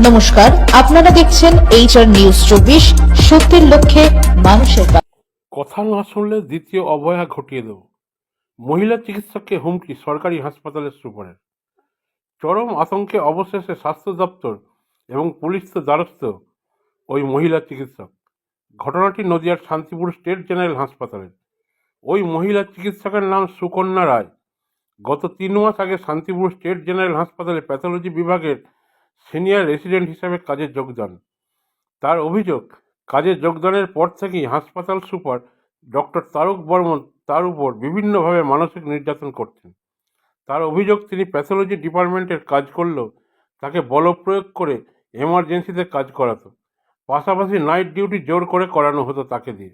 নমস্কার, আপনারা দেখছেন HR নিউজ 24, সত্যের লক্ষ্যে মানুষের কথা না শুনলে দ্বিতীয় অবহেলা ঘটিয়ে দেব। মহিলা চিকিৎসককে হুমকি সরকারি হাসপাতালের সুপারের। চরম আতঙ্কে অবশেষে স্বাস্থ্য দপ্তর এবং পুলিশ তো দ্বারস্থ ওই মহিলা চিকিৎসক। ঘটনাটি নদিয়ার শান্তিপুর স্টেট জেনারেল হাসপাতালের। ওই মহিলা চিকিৎসকের নাম সুকন্যা রায়। গত 3 মাস আগে শান্তিপুর স্টেট জেনারেল হাসপাতালে প্যাথোলজি বিভাগের সিনিয়র রেসিডেন্ট হিসেবে কাজে যোগদান। তার অভিযোগ, কাজে যোগদানের পর থেকেই হাসপাতাল সুপার ডক্টর তারক বর্মন তার উপর বিভিন্নভাবে মানসিক নির্যাতন করতেন। তার অভিযোগ, তিনি প্যাথোলজি ডিপার্টমেন্টের কাজ করলেও তাকে বলপ্রয়োগ করে এমার্জেন্সিতে কাজ করাতো। পাশাপাশি নাইট ডিউটি জোর করে করানো হতো তাকে দিয়ে।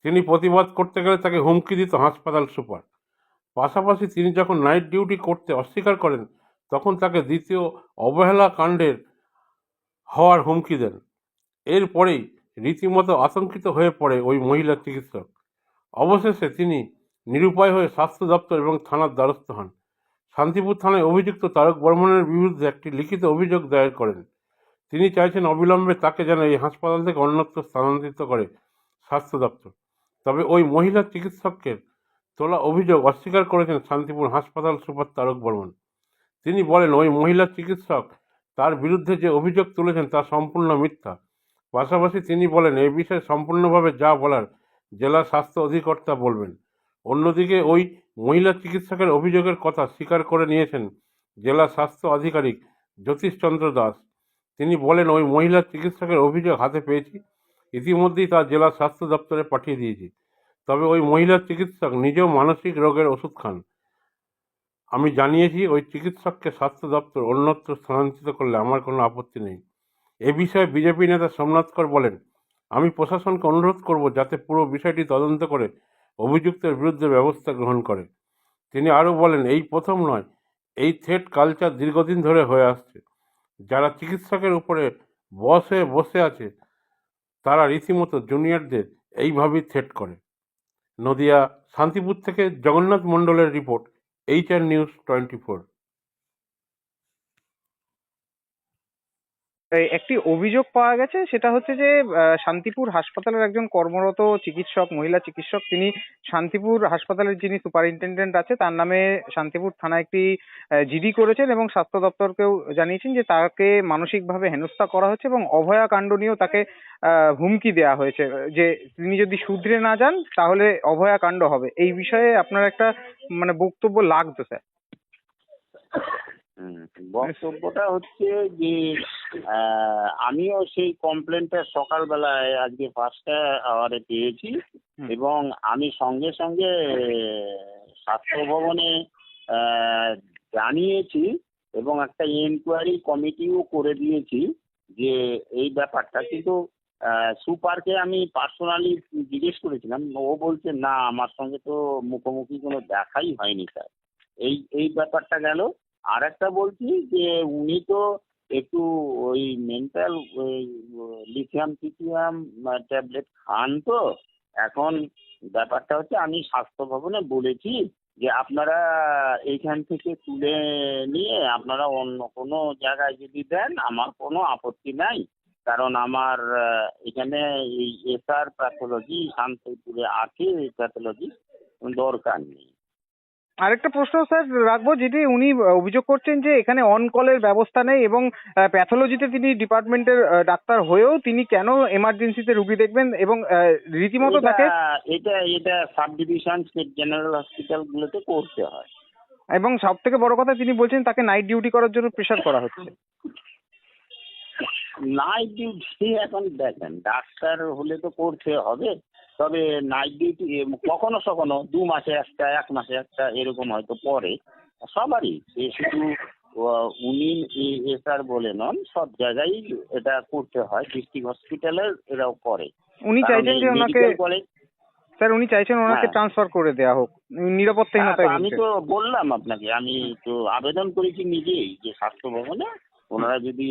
তিনি প্রতিবাদ করতে গেলে তাকে হুমকি দিত হাসপাতাল সুপার। পাশাপাশি তিনি যখন নাইট ডিউটি করতে অস্বীকার করেন, তখন তাকে দ্বিতীয় অবহেলা কাণ্ডের হওয়ার হুমকি দেন। এরপরেই রীতিমতো আতঙ্কিত হয়ে পড়ে ওই মহিলা চিকিৎসক। অবশেষে তিনি নিরুপায় হয়ে স্বাস্থ্য দপ্তর এবং থানার দ্বারস্থ হন। শান্তিপুর থানায় অভিযুক্ত তারক বর্মনের বিরুদ্ধে একটি লিখিত অভিযোগ দায়ের করেন। তিনি চাইছেন অবিলম্বে তাকে যেন এই হাসপাতাল থেকে অন্যত্র স্থানান্তরিত করে স্বাস্থ্য দপ্তর। তবে ওই মহিলা চিকিৎসককে তোলা অভিযোগ অস্বীকার করেছেন শান্তিপুর হাসপাতাল সুপার তারক বর্মন। তিনি বলেন, ওই মহিলা চিকিৎসক তার বিরুদ্ধে যে অভিযোগ তুলেছেন তা সম্পূর্ণ মিথ্যা। পাশাপাশি তিনি বলেন, এই বিষয়ে সম্পূর্ণভাবে যা বলার জেলা স্বাস্থ্য অধিকর্তা বলবেন। অন্যদিকে ওই মহিলা চিকিৎসকের অভিযোগের কথা স্বীকার করে নিয়েছেন জেলা স্বাস্থ্য আধিকারিক জ্যোতিষচন্দ্র দাস। তিনি বলেন, ওই মহিলা চিকিৎসকের অভিযোগ হাতে পেয়েছি, ইতিমধ্যেই তা জেলা স্বাস্থ্য দপ্তরে পাঠিয়ে দিয়েছি। তবে ওই মহিলা চিকিৎসক নিজেও মানসিক রোগের ওষুধ খান। আমি জানিয়েছি, ওই চিকিৎসককে স্বাস্থ্য দপ্তর অন্যত্র স্থানান্তরিত করলে আমার কোনো আপত্তি নেই। এ বিষয়ে বিজেপি নেতা সোমনাথ কর বলেন, আমি প্রশাসনকে অনুরোধ করব যাতে পুরো বিষয়টি তদন্ত করে অভিযুক্তের বিরুদ্ধে ব্যবস্থা গ্রহণ করে। তিনি আরও বলেন, এই প্রথম নয়, এই থ্রেট কালচার দীর্ঘদিন ধরে হয়ে আসছে। যারা চিকিৎসকের উপরে বস হয়ে বসে আছে তারা রীতিমতো জুনিয়রদের এইভাবেই থ্রেট করে। নদিয়া শান্তিপুর থেকে জগন্নাথ মণ্ডলের রিপোর্ট, HR নিউজ 24। একটি অভিযোগ পাওয়া গেছে, সেটা হচ্ছে যে শান্তিপুর হাসপাতালের একজন কর্মরত চিকিৎসক, মহিলা চিকিৎসক, তিনি শান্তিপুর হাসপাতালের যিনি সুপারিনটেনডেন্ট আছে তার নামে শান্তিপুর থানায় একটি জিডি করেছেন এবং স্বাস্থ্য দপ্তরকেও জানিয়েছেন যে তাকে মানসিকভাবে হেনস্থা করা হচ্ছে এবং অভয়া কাণ্ড নিয়েও তাকে হুমকি দেওয়া হয়েছে যে তিনি যদি শুধরে না যান তাহলে অভয়া কাণ্ড হবে। এই বিষয়ে আপনার একটা বক্তব্য লাগতো স্যার। বক্তব্যটা হচ্ছে যে আমিও সেই কমপ্লেনটা সকালবেলায় আজকে 5টা আওয়ারে পেয়েছি এবং আমি সঙ্গে সঙ্গে স্বাস্থ্য ভবনে জানিয়েছি এবং একটা এনকোয়ারি কমিটিও করে দিয়েছি যে এই ব্যাপারটা। কিন্তু সুপারকে আমি পার্সোনালি জিজ্ঞেস করেছিলাম, ও বলছে না, আমার সঙ্গে তো মুখোমুখি কোনো দেখাই হয়নি স্যার। এই ব্যাপারটা গেল। আর একটা বলছি যে উনি তো একটু ওই মেন্টাল লিথিয়াম ট্যাবলেট খান। তো এখন ব্যাপারটা হচ্ছে, আমি স্বাস্থ্য ভবনে বলেছি যে আপনারা এইখান থেকে তুলে নিয়ে আপনারা অন্য কোনো জায়গায় যদি দেন আমার কোনো আপত্তি নাই, কারণ আমার এখানে এই SR প্যাথোলজি শান্তিপুরে আছে, এই প্যাথোলজি দরকার নেই। আরেকটা প্রশ্ন স্যার রাখবো, যেটি উনি অভিযোগ করছেন যে এখানে অন কলের ব্যবস্থা নেই এবং প্যাথোলজিতে তিনি ডিপার্টমেন্টের ডাক্তার হয়েও তিনি কেন এমার্জেন্সিতে রুগী দেখবেন এবং রীতিমতো তাকে এটা sub division state general hospital গুলোতে করতে হয়। এবং সব থেকে বড় কথা, তিনি বলছেন তাকে নাইট ডিউটি করার জন্য প্রেশার করা হচ্ছে। নাইট ডিউটি এখন দেখেন, ডাক্তার হলে তো করতে হবে, তবে নাইট ডিউটি কখনো কখনো 2 মাসে একটা, 1 মাসে একটা এরকম হয়তো পরে সবারই। শুধু উনি SR বলে নন, সব জায়গায় এটা করতে হয়। ডিস্ট্রিক্ট হসপিটালের এরাও করে। উনি চাইছেন যে ওনাকে স্যার উনি চাইছেন ওনাকে হ্যাঁ, ট্রান্সফার করে দেওয়া হোক নিরাপত্তাহীনতায়। আমি তো বললাম আপনাকে, আমি তো আবেদন করেছি নিজেই যে স্বাস্থ্য ভবনে ওনারা যদি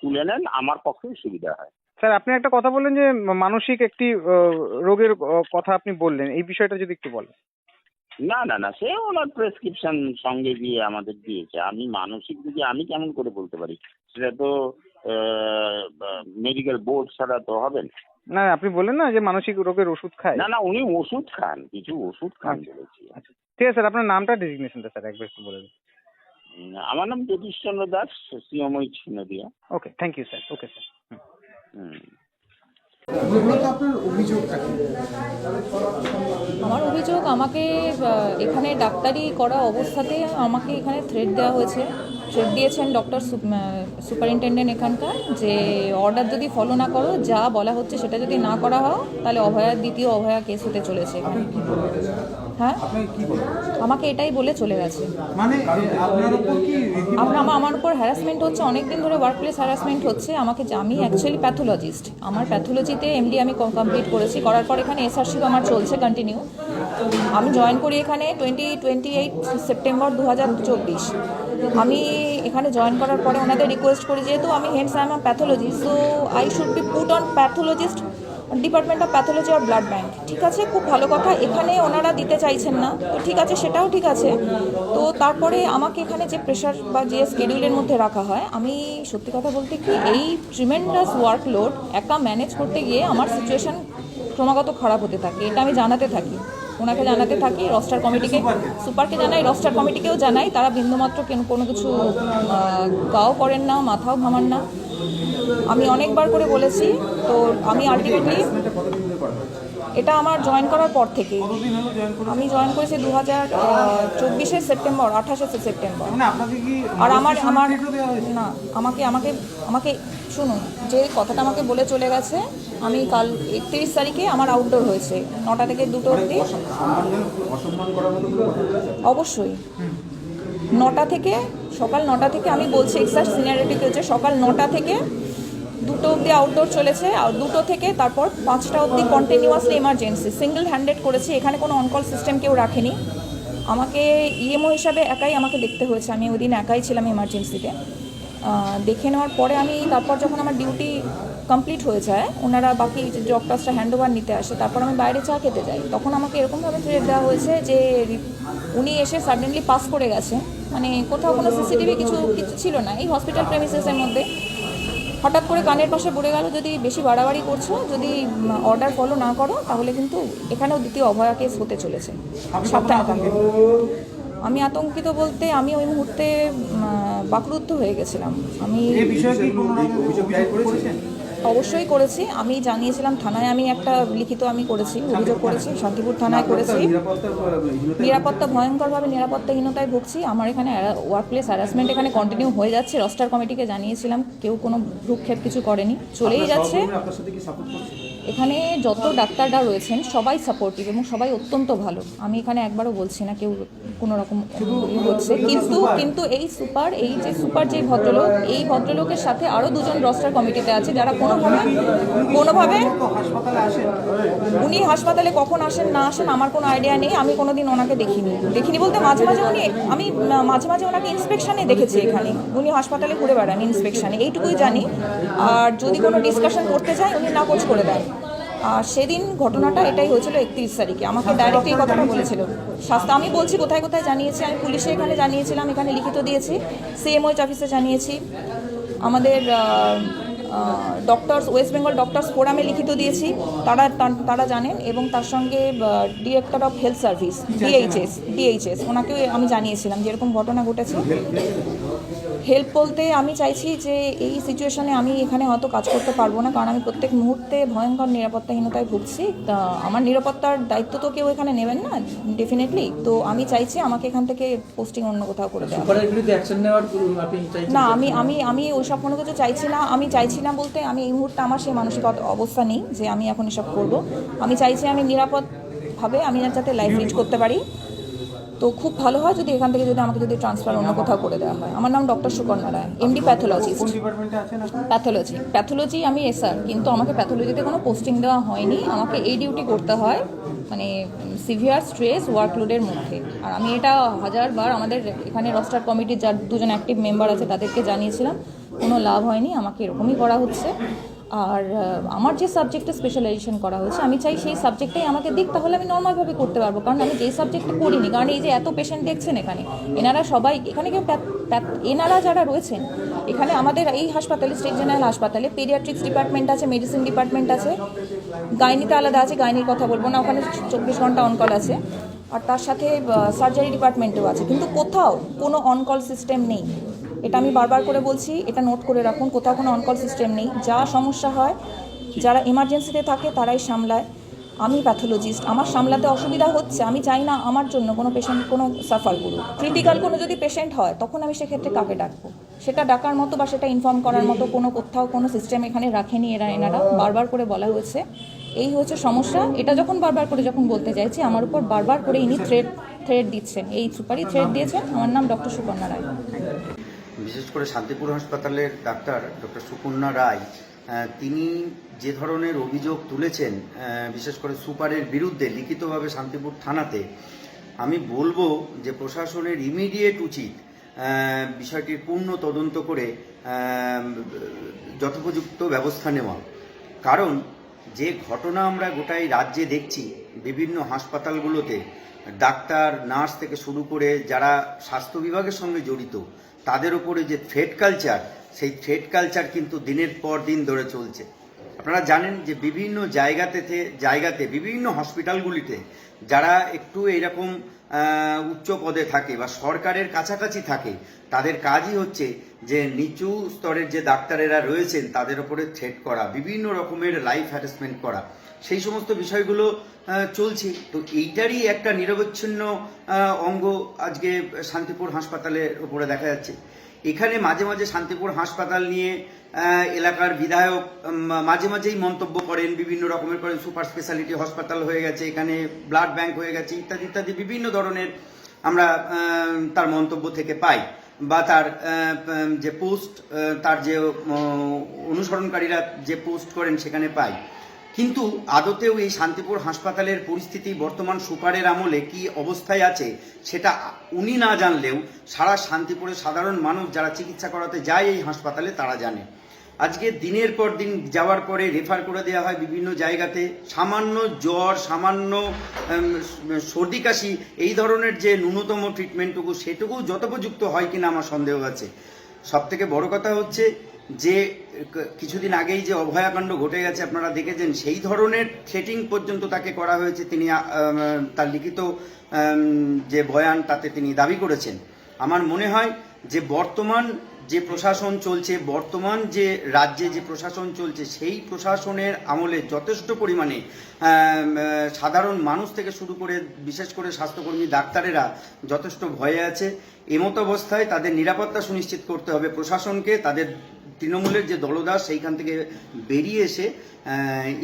তুলে নেন আমার পক্ষে সুবিধা হয়। স্যার আপনি একটা কথা বললেন যে মানসিক একটি রোগের কথা আপনি বললেন, এই বিষয়টা যদি একটু বলেন। না, সে ওনার প্রেসক্রিপশন সঙ্গে দিয়ে আমাদের দিয়েছে। আমি মানসিক রোগী আমি কেমন করে বলতে পারি? সেটা তো মেডিকেল বোর্ড ছাড়া তো হবে না। না আপনি বললেন না যে মানসিক রোগের ওষুধ খায়। না না, উনি ওষুধ খান, কিছু ওষুধ খান বলেছি। আচ্ছা ঠিক আছে স্যার, আপনার নামটা ডেজিগনেশনটা স্যার একবার একটু বলে দিন। আমার নাম Jyotishchandra Das, Shrimayi Nadia. Okay, thank you sir. Okay sir. Hmm. আমার অভিযোগ, আমাকে এখানে ডাক্তারি করা অবস্থাতে আমাকে এখানে থ্রেট দেওয়া হয়েছে। থ্রেট দিয়েছেন ডক্টর সুপারিনটেন্ডেন্ট এখানকার, যে অর্ডার যদি ফলো না করো, যা বলা হচ্ছে সেটা যদি না করা হয়, তাহলে দ্বিতীয় অভয়া কেস হতে চলেছে এখানে। হ্যাঁ, আমাকে এটাই বলে চলে গেছে। মানে আমার উপর হ্যারাসমেন্ট হচ্ছে, অনেক দিন ধরে ওয়ার্ক প্লেস হ্যারাসমেন্ট হচ্ছে আমাকে। আমি অ্যাকচুয়ালি প্যাথোলজিস্ট, আমার প্যাথোলজিতে এমডি আমি কমপ্লিট করেছি, করার পর এখানে এসআরশিপ আমার চলছে কন্টিনিউ। আমি জয়েন করি এখানে 28 সেপ্টেম্বর 2024। আমি এখানে জয়েন করার পরে ওনাদের রিকোয়েস্ট করি, যেহেতু আমি hence I am pathologist, so I should be put on pathologist department of pathology আর ব্লাড ব্যাঙ্ক। ঠিক আছে, খুব ভালো কথা। এখানে ওনারা দিতে চাইছেন না, তো ঠিক আছে, সেটাও ঠিক আছে। তো তারপরে আমাকে এখানে যে প্রেশার বা যে স্কেডিউলের মধ্যে রাখা হয়, আমি সত্যি কথা বলতে কি, এই ট্রিমেন্ডাস ওয়ার্কলোড একা ম্যানেজ করতে গিয়ে আমার সিচুয়েশন ক্রমাগত খারাপ হতে থাকে। এটা আমি জানাতে থাকি, ওনাকে জানাতে থাকি, রস্টার কমিটিকে, সুপারকে জানাই, রস্টার কমিটিকেও জানাই। তারা বিন্দুমাত্র কোনো কিছু গাও করেন না, মাথাও ঘামান না। আমি অনেকবার করে বলেছি। তো আমি আলটিমেটলি, এটা আমার জয়েন করার পর থেকে, আমি জয়েন করেছি 2024 সেপ্টেম্বর, 28 সেপ্টেম্বর। আর আমার না, আমাকে শুনুন, যে কথাটা আমাকে বলে চলে গেছে, আমি কাল 31 তারিখে আমার আউটডোর হয়েছে 9টা থেকে 2টো অবধি। অবশ্যই 9টা থেকে, সকাল 9টা থেকে, আমি বলছি এক্সাক্ট সিনিয়রিটি হচ্ছে সকাল 9টা থেকে 2টো অবধি আউটডোর চলেছে। আর 2টো থেকে তারপর 5টা অবধি কন্টিনিউয়াসলি এমার্জেন্সি সিঙ্গেল হ্যান্ডেড করেছি। এখানে কোনো অনকল সিস্টেম কেউ রাখেনি। আমাকে ইএমও হিসাবে একাই আমাকে দেখতে হয়েছে। আমি ওই দিন একাই ছিলাম এমার্জেন্সিতে। দেখে নেওয়ার পরে আমি, তারপর যখন আমার ডিউটি কমপ্লিট হয়ে যায়, ওনারা বাকি ডক্টরসটা হ্যান্ড ওভার নিতে আসে, তারপর আমি বাইরে চা খেতে যাই, তখন আমাকে এরকমভাবে থ্রেট দেওয়া হয়েছে যে উনি এসে সাডেনলি পাস করে গেছে। মানে কোথাও কোনো সিসিটিভি কিছু ছিল না এই হসপিটাল প্রেমিসেসের মধ্যে। হঠাৎ করে কানের পাশে পড়ে গেল, যদি বেশি বাড়াবাড়ি করছো, যদি অর্ডার ফলো না করো, তাহলে কিন্তু এখানেও দ্বিতীয় অভয়া কেস হতে চলেছে। সাবধানে থাকবে। আমি আতঙ্কিত বলতে, আমি ওই মুহূর্তে বাকরুদ্ধ হয়ে গেছিলাম। আমি অবশ্যই করেছি, আমি জানিয়েছিলাম থানায়, আমি একটা লিখিত আমি করেছি, অভিযোগ করেছি, শান্তিপুর থানায় করেছি। নিরাপত্তা, ভয়ঙ্করভাবে নিরাপত্তাহীনতায় ভুগছি। আমার এখানে ওয়ার্ক প্লেস হ্যারাসমেন্ট এখানে কন্টিনিউ হয়ে যাচ্ছে। রস্টার কমিটিকে জানিয়েছিলাম, কেউ কোনো ভ্রুক্ষেপ কিছু করেনি, চলেই যাচ্ছে। এখানে যত ডাক্তাররা রয়েছেন সবাই সাপোর্টিভ এবং সবাই অত্যন্ত ভালো। আমি এখানে একবারও বলছি না কেউ কোনো রকম হচ্ছে, কিন্তু এই সুপার যে ভদ্রলোক, এই ভদ্রলোকের সাথে আরও 2জন রস্টার কমিটিতে আছে, যারা কোনোভাবে উনি হাসপাতালে কখন আসেন না আসেন আমার কোনো আইডিয়া নেই। আমি কোনোদিন ওনাকে দেখিনি বলতে মাঝে মাঝে ওনাকে ইন্সপেকশনে দেখেছি। এখানে উনি হাসপাতালে ঘুরে বেড়ান ইন্সপেকশনে, এইটুকুই জানি। আর যদি কোনো ডিসকাশন করতে চাই, উনি নাকচ করে দেন। আর সেদিন ঘটনাটা এটাই হয়েছিল 31 তারিখে। আমাকে ডাইরেক্ট এই কথাটা বলেছিল। আমি বলছি কোথায় কোথায় জানিয়েছি। আমি পুলিশে এখানে জানিয়েছিলাম, এখানে লিখিত দিয়েছি, সিএমওএইচ অফিসে জানিয়েছি, আমাদের ডক্টরস, ওয়েস্ট বেঙ্গল ডক্টরস ফোরামে লিখিত দিয়েছি, তারা জানেন। এবং তার সঙ্গে director of health service, DHS, ওনাকেও আমি জানিয়েছিলাম যে এরকম ঘটনা ঘটেছে। হেল্প বলতে আমি চাইছি যে এই সিচুয়েশনে আমি এখানে হয়তো কাজ করতে পারবো না, কারণ আমি প্রত্যেক মুহূর্তে ভয়ঙ্কর নিরাপত্তাহীনতায় ভুগছি। তা আমার নিরাপত্তার দায়িত্ব তো কেউ এখানে নেবেন না ডেফিনেটলি। তো আমি চাইছি আমাকে এখান থেকে পোস্টিং অন্য কোথাও করে দেওয়া। না, আমি ওইসব কোনো কিছু চাইছি না। আমি চাইছি না বলতে, আমি এই মুহূর্তে আমার সেই মানসিক অবস্থা নেই যে আমি এখন এসব করবো। আমি চাইছি আমি নিরাপদভাবে আমি যাতে লাইফ লিড করতে পারি। তো খুব ভালো হয় যদি এখান থেকে আমাকে ট্রান্সফার অন্য কোথাও করে দেওয়া হয়। আমার নাম ডক্টর সুকন্যা রায়, এমডি প্যাথোলজিস্ট। প্যাথোলজি আমি এসআর, কিন্তু আমাকে প্যাথোলজিতে কোনো পোস্টিং দেওয়া হয়নি। আমাকে এই ডিউটি করতে হয়, মানে সিভিয়ার স্ট্রেস ওয়ার্কলোডের মধ্যে। আর আমি এটা 1000বার আমাদের এখানে রস্টার কমিটির যার 2জন অ্যাক্টিভ মেম্বার আছে তাদেরকে জানিয়েছিলাম, কোনো লাভ হয়নি, আমাকে এরকমই করা হচ্ছে। আর আমার যে সাবজেক্টে স্পেশালাইজেশন করা হয়েছে আমি চাই সেই সাবজেক্টেই আমাকে দিক, তাহলে আমি নর্মালভাবে করতে পারবো। কারণ আমি যেই সাবজেক্টে করিনি, কারণ এই যে এত পেশেন্ট দেখছেন এখানে, এনারা সবাই এখানে কেউ এনারা যারা রয়েছেন এখানে আমাদের এই হাসপাতালে, স্টেট জেনারেল হাসপাতালে পেডিয়াট্রিক্স ডিপার্টমেন্ট আছে, মেডিসিন ডিপার্টমেন্ট আছে, গাইনিতে আলাদা আছে, গাইনির কথা বলবো না, ওখানে 24 ঘন্টা অনকল আছে, আর তার সাথে সার্জারি ডিপার্টমেন্টও আছে, কিন্তু কোথাও কোনো অনকল সিস্টেম নেই। এটা আমি বারবার করে বলছি, এটা নোট করে রাখুন, কোথাও কোনো অনকল সিস্টেম নেই। যা সমস্যা হয়, যারা এমার্জেন্সিতে থাকে তারাই সামলায়। আমি প্যাথোলজিস্ট, আমার সামলাতে অসুবিধা হচ্ছে, আমি চাই না আমার জন্য কোনো পেশেন্ট কোনো সাফার করুক। ক্রিটিক্যাল কোনো যদি পেশেন্ট হয় তখন আমি সেক্ষেত্রে কাকে ডাকবো, সেটা ডাকার মতো বা সেটা ইনফর্ম করার মতো কোনো কোথাও কোনো সিস্টেম এখানে রাখেনি এনারা। বারবার করে বলা হয়েছে, এই হচ্ছে সমস্যা। এটা যখন বারবার করে যখন বলতে চাইছি, আমার উপর বারবার করে ইনি থ্রেট দিচ্ছেন, এই সুপারই থ্রেট দিয়েছেন। আমার নাম ডক্টর সুকন্যা রায়। বিশেষ করে শান্তিপুর হাসপাতালের ডাক্তার ডক্টর সুকন্যা রায়, তিনি যে ধরনের অভিযোগ তুলেছেন বিশেষ করে সুপারের বিরুদ্ধে লিখিতভাবে শান্তিপুর থানাতে, আমি বলবো যে প্রশাসনের ইমিডিয়েট উচিত বিষয়টির পূর্ণ তদন্ত করে যথোপযুক্ত ব্যবস্থা নেওয়া। কারণ যে ঘটনা আমরা গোটাই রাজ্যে দেখছি, বিভিন্ন হাসপাতালগুলোতে ডাক্তার, নার্স থেকে শুরু করে যারা স্বাস্থ্য বিভাগের সঙ্গে জড়িত, তাদের উপরে যে থ্রেট কালচার, সেই থ্রেট কালচার কিন্তু দিনের পর দিন ধরে চলছে। আপনারা জানেন যে বিভিন্ন জায়গাতে বিভিন্ন হসপিটালগুলিতে যারা একটু এইরকম উচ্চ পদে থাকে বা সরকারের কাছাকাছি থাকে, তাদের কাজই হচ্ছে যে নিচু স্তরের যে ডাক্তারেরা রয়েছেন তাদের উপরে থ্রেট করা, বিভিন্ন রকমের লাইফ হ্যারাসমেন্ট করা, সেই সমস্ত বিষয়গুলো চলছে। তো এইটারই একটা নিরবচ্ছিন্ন অঙ্গ আজকে শান্তিপুর হাসপাতালের উপরে দেখা যাচ্ছে। এখানে মাঝে মাঝে শান্তিপুর হাসপাতাল নিয়ে এলাকার বিধায়ক মাঝে মাঝেই মন্তব্য করেন, বিভিন্ন রকমের করেন, সুপার স্পেশালিটি হাসপাতাল হয়ে গেছে, এখানে ব্লাড ব্যাংক হয়ে গেছে, ইত্যাদি ইত্যাদি বিভিন্ন ধরনের আমরা তার মন্তব্য থেকে পাই, বা তার যে পোস্ট, তার যে অনুসরণকারীরা যে পোস্ট করেন সেখানে পাই। কিন্তু আদতেও এই শান্তিপুর হাসপাতালের পরিস্থিতি বর্তমান সুপারের আমলে কি অবস্থায় আছে সেটা উনি না জানলেও সারা শান্তিপুরের সাধারণ মানুষ যারা চিকিৎসা করাতে যায় এই হাসপাতালে তারা জানে। আজকে দিনের পর দিন যাওয়ার পরে রেফার করে দেওয়া হয় বিভিন্ন জায়গাতে, সামান্য জ্বর, সামান্য সর্দি কাশি, এই ধরনের যে ন্যূনতম ট্রিটমেন্টটুকু সেটুকু যথোপযুক্ত হয় কিনা আমার সন্দেহ আছে। সবথেকে বড় কথা হচ্ছে যে কিছুদিন আগেই যে অভয়াকাণ্ড ঘটে গেছে আপনারা দেখেছেন, সেই ধরনের থ্রেটিং পর্যন্ত তাকে করা হয়েছে। তিনি তার লিখিত যে বয়ান তাতে তিনি দাবি করেছেন। আমার মনে হয় যে বর্তমান যে প্রশাসন চলছে, বর্তমান যে রাজ্যে যে প্রশাসন চলছে, সেই প্রশাসনের আমলে যথেষ্ট পরিমাণে সাধারণ মানুষ থেকে শুরু করে বিশেষ করে স্বাস্থ্যকর্মী, ডাক্তারেরা যথেষ্ট ভয়ে আছে। এমতো অবস্থায় তাদের নিরাপত্তা সুনিশ্চিত করতে হবে প্রশাসনকে। তাদের তৃণমূলের যে দলদাস সেইখান থেকে বেরিয়ে এসে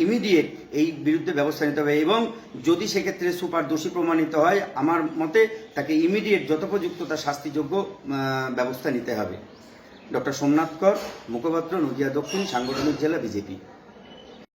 ইমিডিয়েট এই বিরুদ্ধে ব্যবস্থা নিতে হবে, এবং যদি সেক্ষেত্রে সুপার দোষী প্রমাণিত হয় আমার মতে তাকে ইমিডিয়েট যথোপযুক্ত তার শাস্তিযোগ্য ব্যবস্থা নিতে হবে। ডক্টর সোমনাথ কর, মুখপাত্র, নদিয়া দক্ষিণ সাংগঠনিক জেলা বিজেপি।